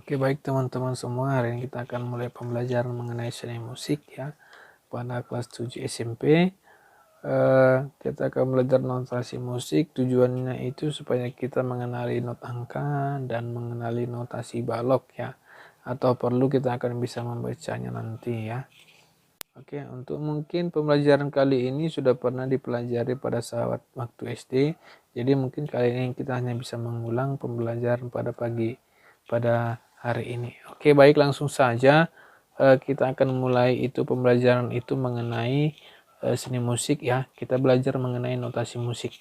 Oke, baik teman-teman semua, hari ini kita akan mulai pembelajaran mengenai seni musik ya pada kelas 7 SMP. Kita akan belajar notasi musik, tujuannya itu supaya kita mengenali not angka dan mengenali notasi balok ya, atau perlu kita akan bisa membacanya nanti ya. Oke, untuk mungkin pembelajaran kali ini sudah pernah dipelajari pada saat waktu SD, jadi mungkin kali ini kita hanya bisa mengulang pembelajaran pada hari ini. Oke, baik, langsung saja kita akan mulai itu pembelajaran itu mengenai seni musik ya. Kita belajar mengenai notasi musik.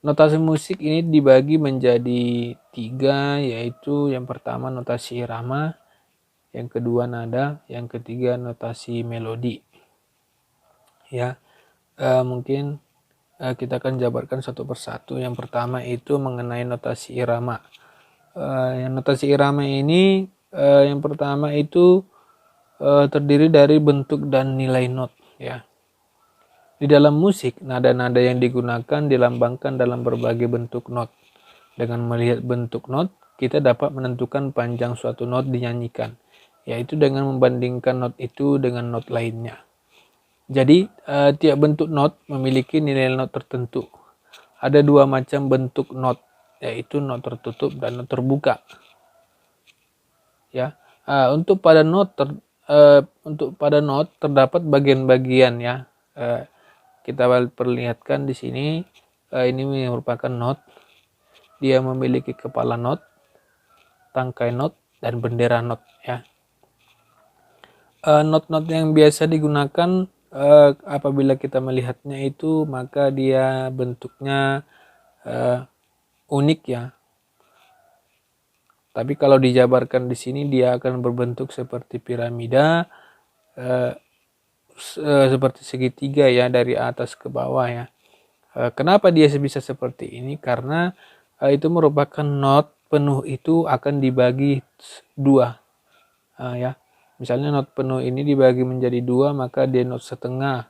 Notasi musik ini dibagi menjadi 3, yaitu yang pertama notasi irama, yang kedua nada, yang ketiga notasi melodi. Ya, mungkin kita akan jabarkan satu persatu. Yang pertama itu mengenai notasi irama. Yang notasi irama ini yang pertama itu terdiri dari bentuk dan nilai not ya. Di dalam musik, nada-nada yang digunakan dilambangkan dalam berbagai bentuk not. Dengan melihat bentuk not, kita dapat menentukan panjang suatu not dinyanyikan, yaitu dengan membandingkan not itu dengan not lainnya. Jadi, tiap bentuk not memiliki nilai not tertentu. Ada 2 macam bentuk not, yaitu not tertutup dan not terbuka. Ya, untuk pada not terdapat bagian-bagian ya. Kita perlihatkan di sini, ini merupakan not. Dia memiliki kepala not, tangkai not, dan bendera not ya. Not-not yang biasa digunakan apabila kita melihatnya itu, maka dia bentuknya unik ya. Tapi kalau dijabarkan di sini dia akan berbentuk seperti piramida, seperti segitiga ya, dari atas ke bawah ya. Kenapa dia bisa seperti ini? Karena itu merupakan not penuh itu akan dibagi 2 ya. Misalnya not penuh ini dibagi menjadi 2, maka dia not setengah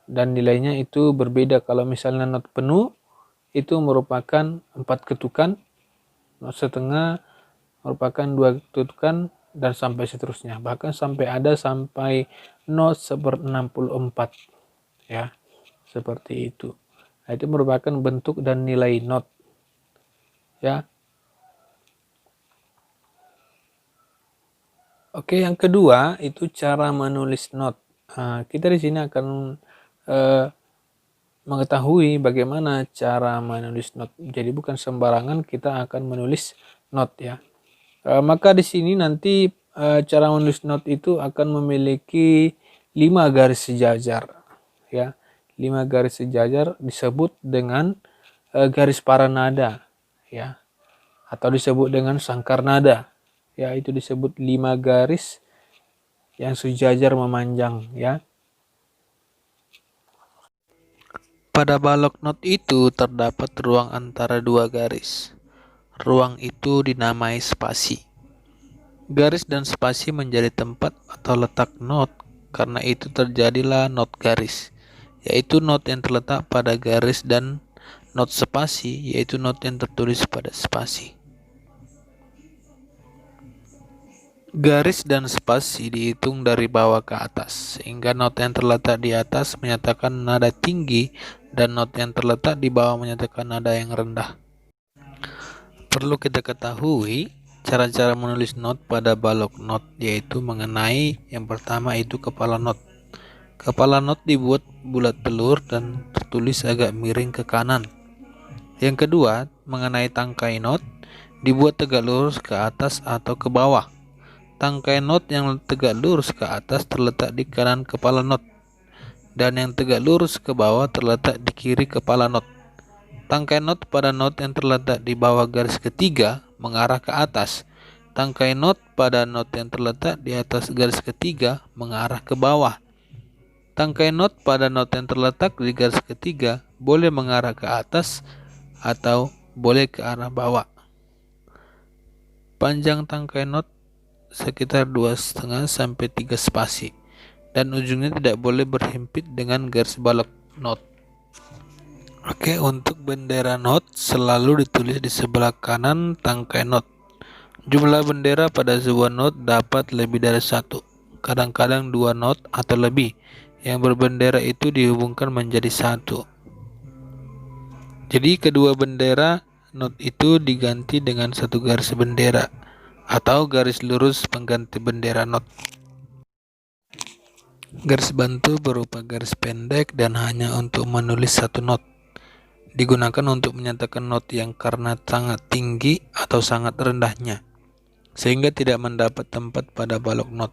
dan nilainya itu berbeda. Kalau misalnya not penuh itu merupakan 4 ketukan, not setengah merupakan 2 ketukan, dan sampai seterusnya. Bahkan sampai not 1/64 ya, seperti itu. Nah, itu merupakan bentuk dan nilai not ya. Oke, yang kedua itu cara menulis not. Kita di sini akan mengetahui bagaimana cara menulis not. Jadi bukan sembarangan kita akan menulis not ya. Maka di sini nanti cara menulis not itu akan memiliki 5 garis sejajar ya. 5 garis sejajar disebut dengan garis paranada ya, atau disebut dengan sangkar nada ya. Itu disebut 5 garis yang sejajar memanjang ya. Pada balok not itu terdapat ruang antara 2 garis. Ruang itu dinamai spasi. Garis dan spasi menjadi tempat atau letak not, karena itu terjadilah not garis, yaitu not yang terletak pada garis, dan not spasi, yaitu not yang tertulis pada spasi. Garis dan spasi dihitung dari bawah ke atas, sehingga not yang terletak di atas menyatakan nada tinggi dan not yang terletak di bawah menyatakan nada yang rendah. Perlu kita ketahui cara-cara menulis not pada balok not, yaitu mengenai yang pertama itu kepala not. Kepala not dibuat bulat telur dan tertulis agak miring ke kanan. Yang kedua, mengenai tangkai not, dibuat tegak lurus ke atas atau ke bawah. Tangkai not yang tegak lurus ke atas terletak di kanan kepala not, dan yang tegak lurus ke bawah terletak di kiri kepala not. Tangkai not pada not yang terletak di bawah garis ketiga mengarah ke atas. Tangkai not pada not yang terletak di atas garis ketiga mengarah ke bawah. Tangkai not pada not yang terletak di garis ketiga boleh mengarah ke atas atau boleh ke arah bawah. Panjang tangkai not sekitar 2,5 sampai 3 spasi, dan ujungnya tidak boleh berhimpit dengan garis balok not. Oke, untuk bendera not selalu ditulis di sebelah kanan tangkai not. Jumlah bendera pada sebuah not dapat lebih dari satu, kadang-kadang dua not atau lebih, yang berbendera itu dihubungkan menjadi satu. Jadi kedua bendera not itu diganti dengan satu garis bendera atau garis lurus pengganti bendera not. Garis bantu berupa garis pendek dan hanya untuk menulis satu not. Digunakan untuk menyatakan not yang karena sangat tinggi atau sangat rendahnya, sehingga tidak mendapat tempat pada balok not.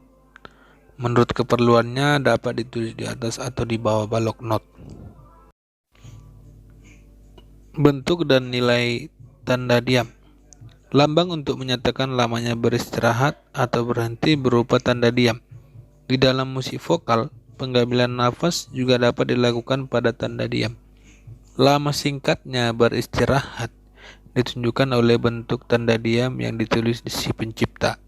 Menurut keperluannya dapat ditulis di atas atau di bawah balok not. Bentuk dan nilai tanda diam. Lambang untuk menyatakan lamanya beristirahat atau berhenti berupa tanda diam. Di dalam musik vokal, pengambilan nafas juga dapat dilakukan pada tanda diam. Lama singkatnya beristirahat ditunjukkan oleh bentuk tanda diam yang ditulis di si pencipta.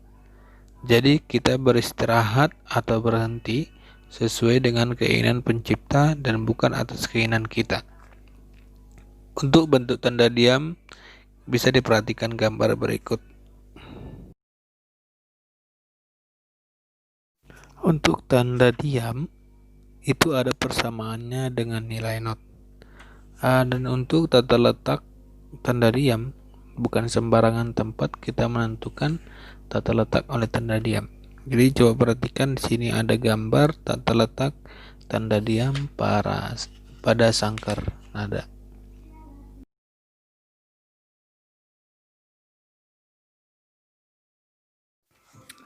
Jadi kita beristirahat atau berhenti sesuai dengan keinginan pencipta dan bukan atas keinginan kita. Untuk bentuk tanda diam bisa diperhatikan gambar berikut. Untuk tanda diam itu ada persamaannya dengan nilai not. Dan untuk tata letak tanda diam, bukan sembarangan tempat kita menentukan tata letak oleh tanda diam. Jadi coba perhatikan di sini ada gambar tata letak tanda diam pada sangkar nada.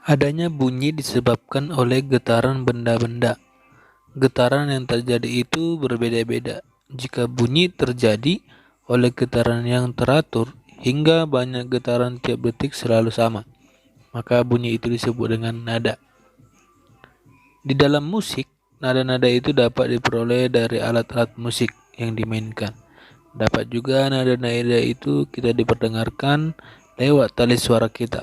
Adanya bunyi disebabkan oleh getaran benda-benda. Getaran yang terjadi itu berbeda-beda. Jika bunyi terjadi oleh getaran yang teratur hingga banyak getaran tiap detik selalu sama, maka bunyi itu disebut dengan nada. Di dalam musik, nada-nada itu dapat diperoleh dari alat-alat musik yang dimainkan. Dapat juga nada-nada itu kita diperdengarkan lewat tali suara kita.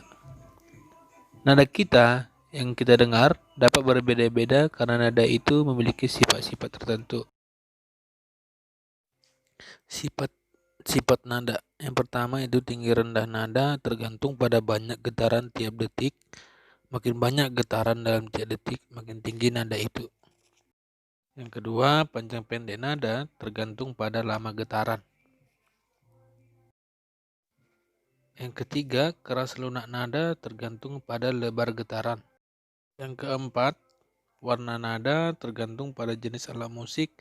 Nada kita yang kita dengar dapat berbeda-beda karena nada itu memiliki sifat-sifat tertentu. Sifat nada. Yang pertama itu tinggi rendah nada tergantung pada banyak getaran tiap detik. Makin banyak getaran dalam tiap detik, makin tinggi nada itu. Yang kedua, panjang pendek nada tergantung pada lama getaran. Yang ketiga, keras lunak nada tergantung pada lebar getaran. Yang keempat, warna nada tergantung pada jenis alat musik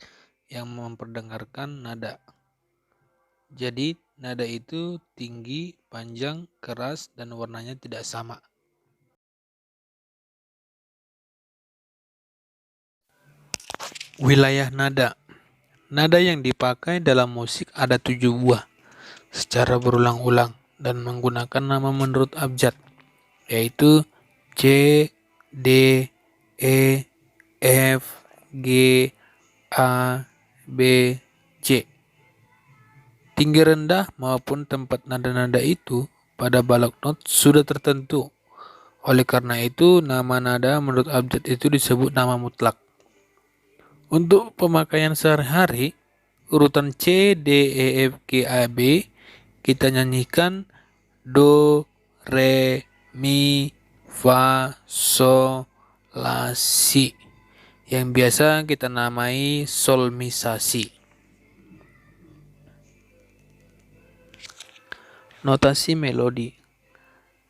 yang memperdengarkan nada. Jadi, nada itu tinggi, panjang, keras, dan warnanya tidak sama. Wilayah nada. Nada yang dipakai dalam musik ada 7 buah secara berulang-ulang dan menggunakan nama menurut abjad, yaitu C, D, E, F, G, A, B, C. Tinggi rendah maupun tempat nada-nada itu pada balok not sudah tertentu. Oleh karena itu, nama nada menurut abjad itu disebut nama mutlak. Untuk pemakaian sehari-hari, urutan C, D, E, F, G, A, B kita nyanyikan Do, Re, Mi, Fa, So, La, Si, yang biasa kita namai Sol, Mi, Sa, Si. Notasi melodi.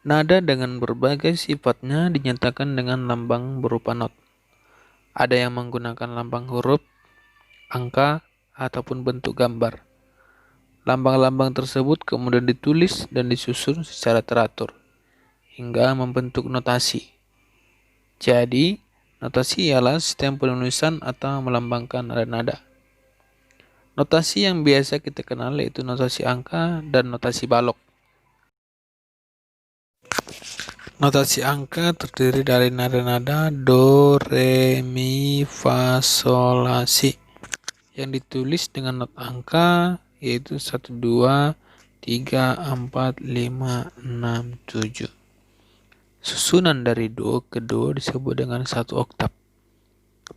Nada dengan berbagai sifatnya dinyatakan dengan lambang berupa not. Ada yang menggunakan lambang huruf, angka, ataupun bentuk gambar. Lambang-lambang tersebut kemudian ditulis dan disusun secara teratur hingga membentuk notasi. Jadi, notasi ialah sistem penulisan atau melambangkan nada-nada. Notasi yang biasa kita kenal yaitu notasi angka dan notasi balok. Notasi angka terdiri dari nada-nada Do, Re, Mi, Fa, Sol, La, Si yang ditulis dengan not angka yaitu 1, 2, 3, 4, 5, 6, 7. Susunan dari do ke do disebut dengan satu oktav.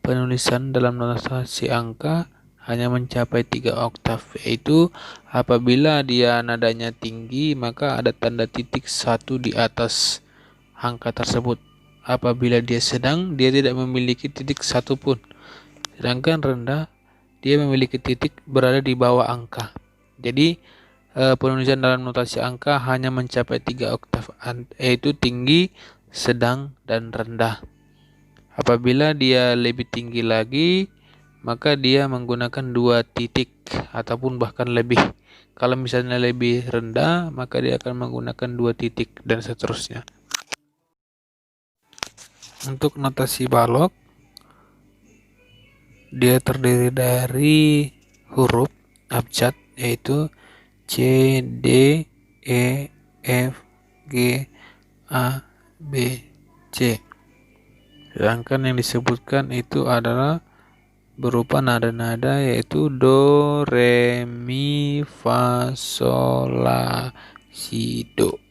Penulisan dalam notasi angka hanya mencapai 3 oktav, yaitu apabila dia nadanya tinggi maka ada tanda titik 1 di atas angka tersebut. Apabila dia sedang, dia tidak memiliki titik satu pun. Sedangkan rendah, dia memiliki titik berada di bawah angka. Jadi penulisan dalam notasi angka hanya mencapai 3 oktav, yaitu tinggi, sedang, dan rendah. Apabila dia lebih tinggi lagi, maka dia menggunakan 2 titik ataupun bahkan lebih. Kalau misalnya lebih rendah, maka dia akan menggunakan 2 titik dan seterusnya. Untuk notasi balok, dia terdiri dari huruf abjad, yaitu C, D, E, F, G, A, B, C. Sedangkan yang disebutkan itu adalah berupa nada-nada, yaitu do, re, mi, fa, sol, la, si, do.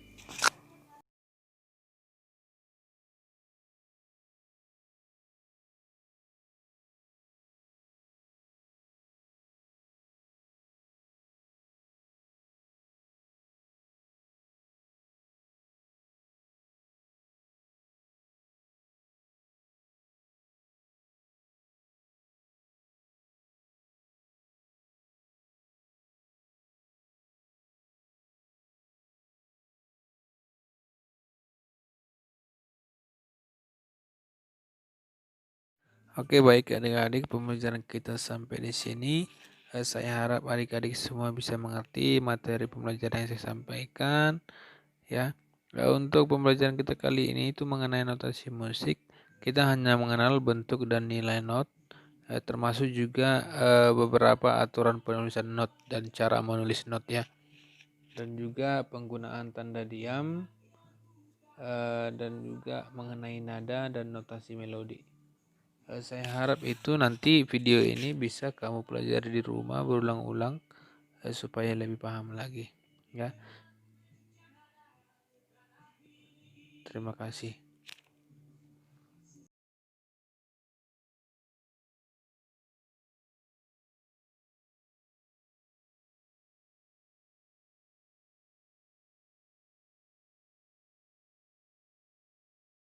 Oke, baik adik-adik, pembelajaran kita sampai di sini. Saya harap adik-adik semua bisa mengerti materi pembelajaran yang saya sampaikan, ya. Untuk pembelajaran kita kali ini itu mengenai notasi musik, kita hanya mengenal bentuk dan nilai not, termasuk juga beberapa aturan penulisan not dan cara menulis not, ya. Dan juga penggunaan tanda diam, dan juga mengenai nada dan notasi melodi. Saya harap itu nanti video ini bisa kamu pelajari di rumah berulang-ulang supaya lebih paham lagi, ya. Terima kasih.